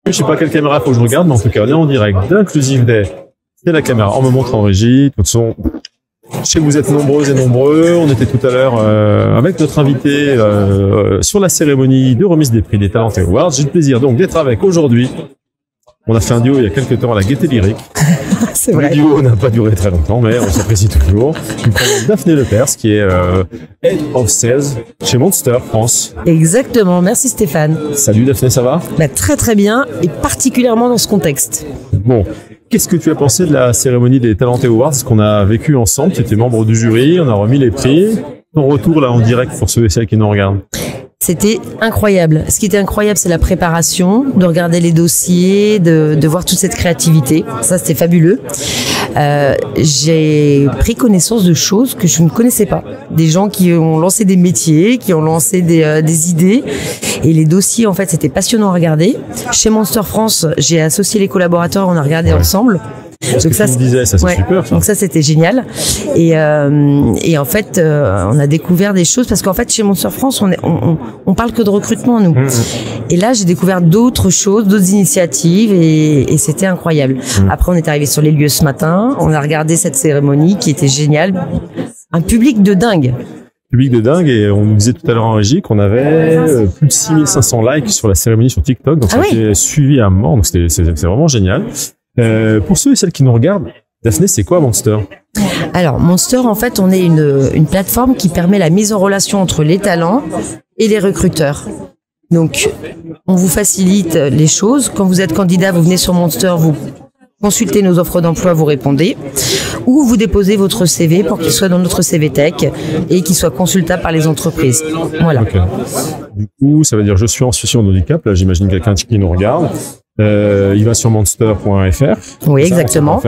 Je sais pas quelle caméra faut que je regarde, mais en tout cas, on est en direct d'Inclusive Day. C'est la caméra. On me montre en régie. De toute façon, je sais que vous êtes nombreuses et nombreux. On était tout à l'heure avec notre invité sur la cérémonie de remise des prix des Talented Awards. J'ai le plaisir donc d'être avec aujourd'hui. On a fait un duo il y a quelques temps à la Gaîté Lyrique. C'est vrai. Le duo n'a pas duré très longtemps, mais on s'apprécie toujours. Je présente Daphné Lepers, qui est Head of Sales chez Monster France. Exactement. Merci Stéphane. Salut Daphné, ça va? Très très bien, et particulièrement dans ce contexte. Bon, qu'est-ce que tu as pensé de la cérémonie des Talented Awards qu'on a vécu ensemble? Tu étais membre du jury, on a remis les prix. Ton retour là en direct pour ceux et celles qui nous regardent. C'était incroyable. Ce qui était incroyable, c'est la préparation, de regarder les dossiers, de voir toute cette créativité. Ça, c'était fabuleux. J'ai pris connaissance de choses que je ne connaissais pas. Des gens qui ont lancé des métiers, qui ont lancé des idées. Et les dossiers, en fait, c'était passionnant à regarder. Chez Monster France, j'ai associé les collaborateurs, on a regardé ensemble. Donc ça, c'est super. Ça. Donc ça, c'était génial. Et en fait, on a découvert des choses parce qu'en fait, chez Monster France, on parle que de recrutement, nous. Et là, j'ai découvert d'autres choses, d'autres initiatives, et c'était incroyable. Après, on est arrivé sur les lieux ce matin. On a regardé cette cérémonie qui était géniale. Un public de dingue. Public de dingue, et on nous disait tout à l'heure en régie qu'on avait plus de 6500 likes sur la cérémonie sur TikTok. Donc ça a été suivi à mort. Donc c'est vraiment génial. Pour ceux et celles qui nous regardent, Daphné, c'est quoi Monster? Alors, Monster, en fait, on est une plateforme qui permet la mise en relation entre les talents et les recruteurs. Donc, on vous facilite les choses. Quand vous êtes candidat, vous venez sur Monster, vous consultez nos offres d'emploi, vous répondez, ou vous déposez votre CV pour qu'il soit dans notre CV Tech et qu'il soit consultable par les entreprises. Voilà. Okay. Du coup, ça veut dire je suis en situation de handicap. Là, j'imagine quelqu'un qui nous regarde. Il va sur monster.fr. Oui, exactement.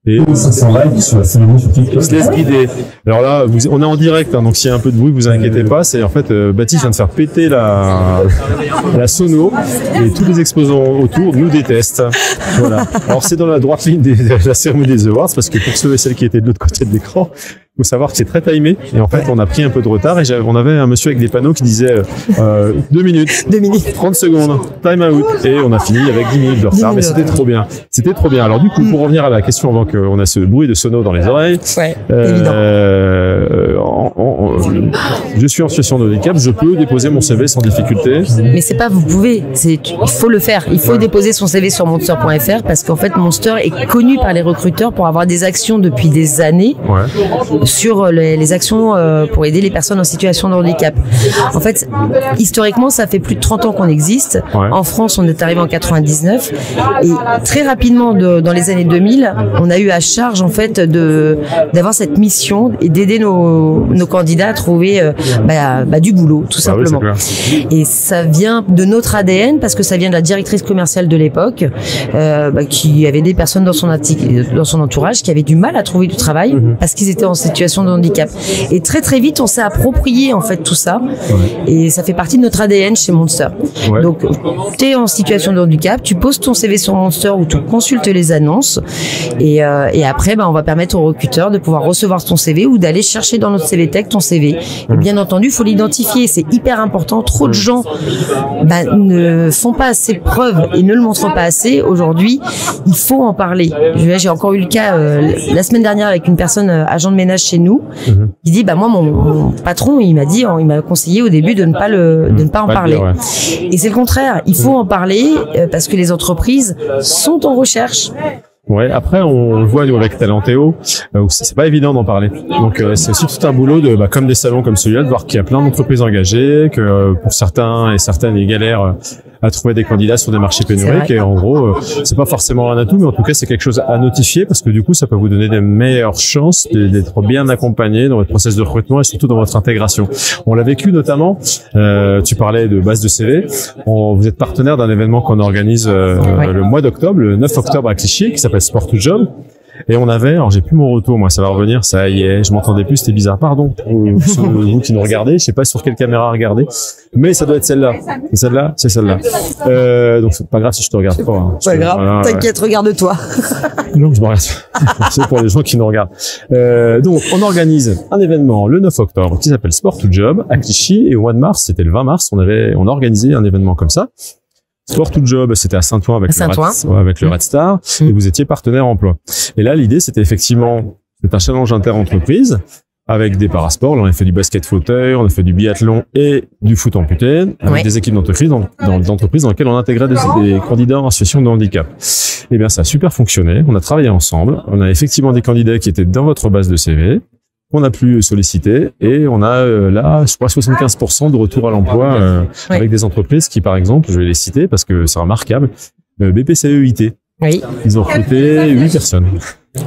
Et 500 likes sur la cérémonie sur TikTok. Il se laisse guider. Alors là, on est en direct, hein, donc s'il y a un peu de bruit, vous inquiétez pas. C'est en fait, Baptiste vient de faire péter la sono, et tous les exposants autour nous détestent. Voilà. Alors c'est dans la droite ligne de la cérémonie des Awards, parce que pour ceux et celles qui étaient de l'autre côté de l'écran, faut savoir que c'est très timé, et en fait on a pris un peu de retard, et on avait un monsieur avec des panneaux qui disait 2 minutes, 30 secondes, time out, et on a fini avec 10 minutes de retard, mais c'était trop bien. C'était trop bien. Alors du coup, pour revenir à la question avant qu'on a ce bruit de sono dans les oreilles, je suis en situation de handicap, je peux déposer mon CV sans difficulté. Mais c'est pas vous pouvez, il faut le faire. Il faut déposer son CV sur monster.fr, parce qu'en fait Monster est connu par les recruteurs pour avoir des actions depuis des années. Sur les actions pour aider les personnes en situation de handicap. En fait, historiquement, ça fait plus de 30 ans qu'on existe. En France, on est arrivé en 99, et très rapidement, dans les années 2000, on a eu à charge en fait d'avoir cette mission et d'aider nos candidats à trouver du boulot, tout simplement. Et ça vient de notre ADN, parce que ça vient de la directrice commerciale de l'époque, qui avait des personnes dans son entourage qui avaient du mal à trouver du travail parce qu'ils étaient en situation de handicap. Et très très vite, on s'est approprié en fait tout ça, et ça fait partie de notre ADN chez Monster. Donc, tu es en situation de handicap, tu poses ton CV sur Monster ou tu consultes les annonces, et après, on va permettre aux recruteurs de pouvoir recevoir ton CV ou d'aller chercher dans notre CV Tech ton CV. Et bien entendu, il faut l'identifier, c'est hyper important. Trop de gens ne font pas assez de preuves et ne le montrent pas assez. Aujourd'hui, il faut en parler. J'ai encore eu le cas la semaine dernière avec une personne agent de ménage chez nous, qui dit moi mon patron il m'a conseillé au début de ne pas en parler. Et c'est le contraire, il faut en parler parce que les entreprises sont en recherche. Ouais, après on le voit nous avec Talentéo, c'est pas évident d'en parler. Donc c'est aussi tout un boulot de comme des salons comme celui-là, de voir qu'il y a plein d'entreprises engagées, que pour certains et certaines ils galèrent à trouver des candidats sur des marchés pénuriques, et en gros c'est pas forcément un atout, mais en tout cas c'est quelque chose à notifier, parce que du coup ça peut vous donner des meilleures chances d'être bien accompagné dans votre process de recrutement et surtout dans votre intégration. On l'a vécu notamment, tu parlais de base de CV, vous êtes partenaire d'un événement qu'on organise le mois d'octobre, le 9 octobre à Clichy, qui s'appelle Sport to Job. Et on avait, alors j'ai plus mon retour, moi ça va revenir, ça y est, je m'entendais plus, c'était bizarre, pardon, vous qui nous regardez, je sais pas sur quelle caméra regarder, mais ça doit être celle-là, c'est celle-là, c'est celle-là. Donc c'est pas grave si je te regarde pas. Hein. Pas grave, voilà, t'inquiète, regarde-toi. Non, je me regarde. C'est pour les gens qui nous regardent. Donc on organise un événement le 9 octobre qui s'appelle Sport to Job à Clichy, et au mois de mars, c'était le 20 mars, on a organisé un événement comme ça. Sport to Job, c'était à Saint-Ouen avec, avec le Red Star, et vous étiez partenaire emploi. Et là, l'idée, c'était effectivement, c'est un challenge inter-entreprise, avec des parasports. Là, on a fait du basket fauteuil, on a fait du biathlon et du foot amputé, avec des équipes d'entreprise dans lesquelles on intégrait des candidats en situation de handicap. Eh bien, ça a super fonctionné. On a travaillé ensemble. On a effectivement des candidats qui étaient dans votre base de CV, qu'on a pu solliciter, et on a là, je crois, 75% de retour à l'emploi avec des entreprises qui, par exemple, je vais les citer parce que c'est remarquable, BPCE-IT. Oui. Ils ont recruté 8 personnes.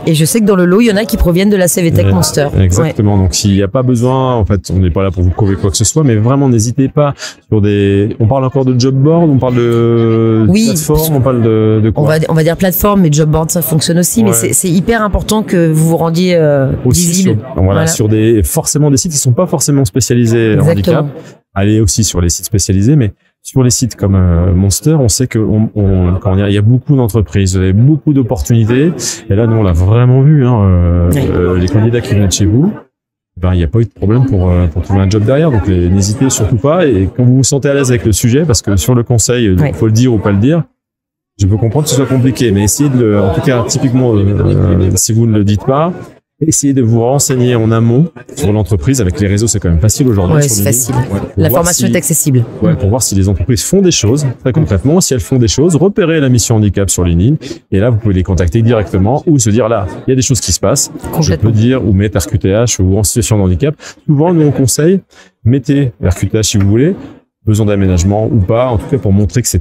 Et je sais que dans le lot, il y en a qui proviennent de la CVTech Monster. Exactement. Donc, s'il n'y a pas besoin, en fait, on n'est pas là pour vous prouver quoi que ce soit, mais vraiment, n'hésitez pas sur on parle encore de job board, on parle de plateforme, on parle de quoi? On va dire plateforme, mais job board, ça fonctionne aussi, mais c'est hyper important que vous vous rendiez visible. Sur forcément des sites qui sont pas forcément spécialisés en handicap. Allez aussi sur les sites spécialisés, mais sur les sites comme Monster, on sait que il y a beaucoup d'entreprises, il y a beaucoup d'opportunités. Et là, nous, on l'a vraiment vu. Les candidats qui viennent de chez vous, il n'y a pas eu de problème pour trouver un job derrière. Donc, n'hésitez surtout pas. Et quand vous vous sentez à l'aise avec le sujet, parce que sur le conseil, il faut le dire ou pas le dire. Je peux comprendre que ce soit compliqué, mais essayez en tout cas, typiquement, si vous ne le dites pas, essayez de vous renseigner en amont sur l'entreprise. Avec les réseaux, c'est quand même facile aujourd'hui. Oui, c'est facile. La formation est accessible. Pour voir si les entreprises font des choses, très concrètement. Si elles font des choses, repérez la mission handicap sur LinkedIn. Et là, vous pouvez les contacter directement ou se dire, là, il y a des choses qui se passent. Je peux dire, ou mettre RQTH ou en situation de handicap. Souvent, nous, on conseille, mettez RQTH si vous voulez. Besoin d'aménagement ou pas, en tout cas pour montrer que c'est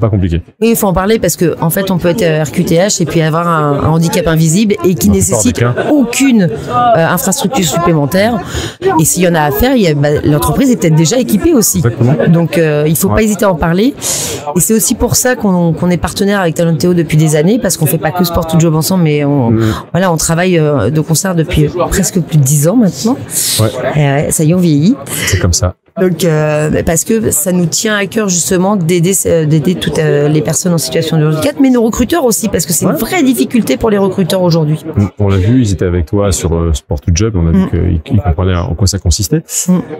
pas compliqué. Oui, il faut en parler parce que en fait on peut être RQTH et puis avoir un handicap invisible et qui nécessite aucune infrastructure supplémentaire. Et s'il y en a à faire, l'entreprise est peut-être déjà équipée aussi. Exactement. Donc il faut pas hésiter à en parler. Et c'est aussi pour ça qu'on est partenaire avec Talenteo depuis des années, parce qu'on fait pas que Sport to Job ensemble, mais on travaille de concert depuis presque plus de 10 ans maintenant. Ça y est, on vieillit. C'est comme ça. Donc, parce que ça nous tient à cœur justement d'aider toutes les personnes en situation de handicap, mais nos recruteurs aussi, parce que c'est une vraie difficulté pour les recruteurs aujourd'hui. On l'a vu, ils étaient avec toi sur Sport to Job, on a vu qu'ils comprenaient en quoi ça consistait.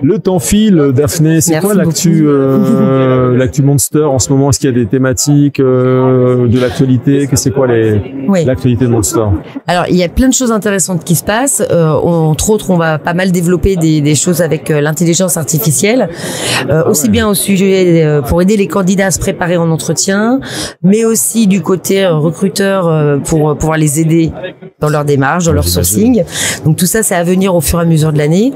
Le temps file, Daphné, c'est quoi l'actu Monster en ce moment? Est-ce qu'il y a des thématiques de l'actualité? C'est quoi l'actualité de Monster? Alors, il y a plein de choses intéressantes qui se passent. Entre autres, on va pas mal développer des choses avec l'intelligence artificielle. Aussi bien au sujet pour aider les candidats à se préparer en entretien, mais aussi du côté recruteur pour pouvoir les aider dans leur démarche, dans leur sourcing. Donc tout ça, c'est à venir au fur et à mesure de l'année.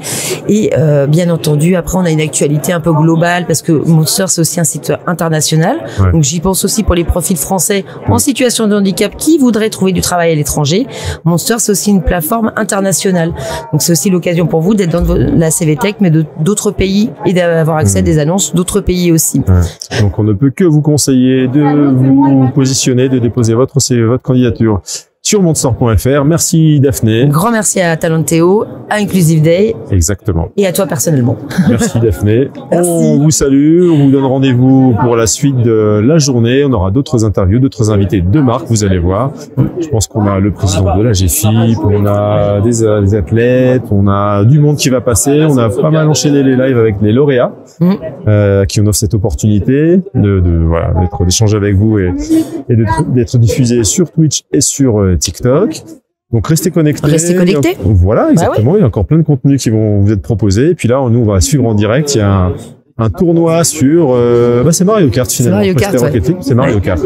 Et bien entendu, après, on a une actualité un peu globale parce que Monster, c'est aussi un site international. Donc j'y pense aussi pour les profils français en situation de handicap qui voudraient trouver du travail à l'étranger. Monster, c'est aussi une plateforme internationale. Donc c'est aussi l'occasion pour vous d'être dans la CVTech, mais d'autres pays et d'avoir accès à des annonces d'autres pays aussi. Donc on ne peut que vous conseiller de vous positionner, de déposer votre candidature sur monster.fr. Merci Daphné. Un grand merci à Talenteo, à Inclusive Day. Exactement. Et à toi personnellement. Merci Daphné. Merci. On vous salue, on vous donne rendez-vous pour la suite de la journée. On aura d'autres interviews, d'autres invités de marque, vous allez voir. Je pense qu'on a le président de la GFIP, on a des athlètes, on a du monde qui va passer. On a pas mal enchaîné les lives avec les lauréats qui nous offrent cette opportunité d'échanger avec vous et d'être diffusés sur Twitch et sur TikTok. Donc restez connectés. Restez connectés. Voilà, exactement. Il y a encore plein de contenus qui vont vous être proposés. Et puis là, nous, on va suivre en direct. Il y a un tournoi sur... c'est Mario Kart finalement. C'est Mario Kart. C'est Mario Kart.